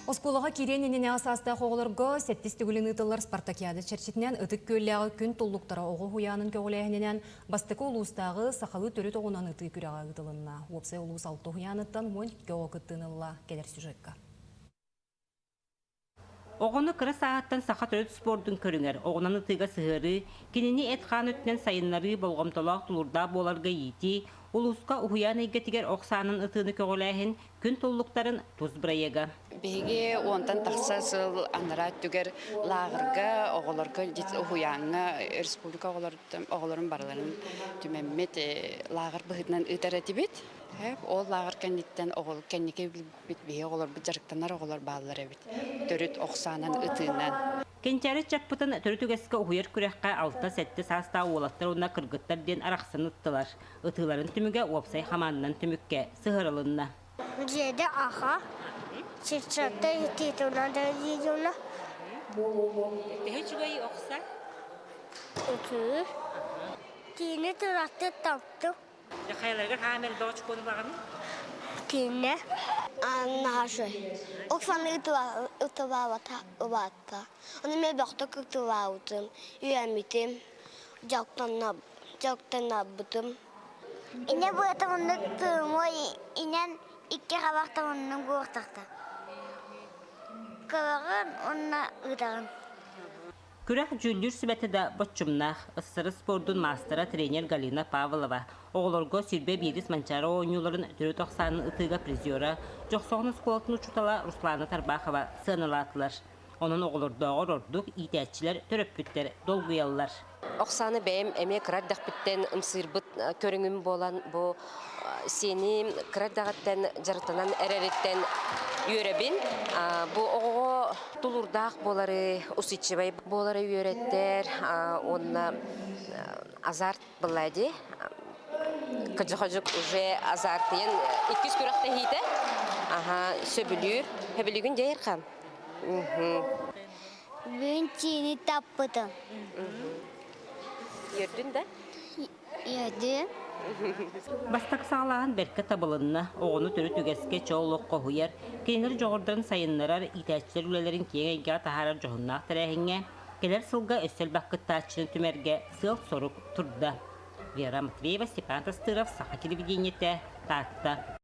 Осколаға кирененене асаста қоғылырға сәттістігілін ұтылар Спартакиады чәрчетінен ұтық көлләғы күн толлуқтара оғы хуянын көгіләйінен бастықы ұлыстағы сақалы түрі тоғынан ұты күрәға ұтылынна. Опсай ұлыс алты хуяныттан мөн көгі күттінылла келер сюжетка. Оғыны кірі сағаттан сақа түрет спордың көріңер. Оғынан ұтыға сығыры, кенені әтқан өттінен сайынлары болғамталақ тұлырда боларға еті, Улуска ухуян егетигер оксанын ытыны көгіләйін күн толлуқтарын туз бірайеға. Беге онтан тақса сыл анара түгер лағырға оғыларға ухуянға республика оғыларын барыларын түмәммет лағыр бұғытынан ұтар әтібет. Ол лағыр кәнеттен оғыл кәнеке бітбеге оғылар бұд жарықтанар оғылар бағылар әбет. Төрет оксанын ытынан. Кенчәрі чаппытын түрітігескі ұйыр күрекқа алта сәтті саста олаттар онына кыргыттар ден арақсын ұттылар. Ұтыларын түміге опсай хаманынан түмікке сығырылынна. Жеді аға, шыршатта ететуна да дейдуна. Тегі жүгей оқса? Үтір. Тені тұрақты таптым. Қайларға қамел доғыш көні бағаны? Тені. Нағашой. Оксаны ұтыва ұбатта. Оны мен бақты ұтыва ұтым. Үйәмітім. Жауқтан абытым. Ине бұғытым ұнды тұмой. Инен икке қабақтым ұнның бұғықтақты. Көвағын ұнна ұдағын. Күрәк жүлдүр сүбәті да бөтчімнақ, ұссыры спордың мастера тренер Галина Павлова. Оғылырға сүрбе беріс манчары ойыныларын түрі тоқсанын ұтыға призиора, жоқсоғын сколатын ұчутала Руслана Тарбақова сынылатылар. Onun oğulurdağı orduk, итәтчілер, төрөппүттер, долгуялар. Оксаны бәйім әме кыраддақ біттен ұмсырбыт көріңім болан бұ сені кыраддағаттен жарытынан әрәреттен үйеребін. Бұ оғы тұлырдақ болары ұсычыбай болары үйереттер, онына азарт бұлады. Қыжық уже азартыен 200 көріқті хейді. Сөбілір, хөбілігін жайыр қам. Бүгін тені таппыдым. Ердің да? Ердің. Бастақ сағалаған бәркі табылынна, оғыны түрі түгеске чоғылық қоғыяр, кейінер жоғырдарын сайынларар итәтчілер үлелерін кейінге тахарар жоғыннақ тәрәхінге, келер сылға өссел баққыттачының түмерге сыл сорук тұрды. Вера Матвеева, Степан Тастыров, Саха телевидениеті, Татта.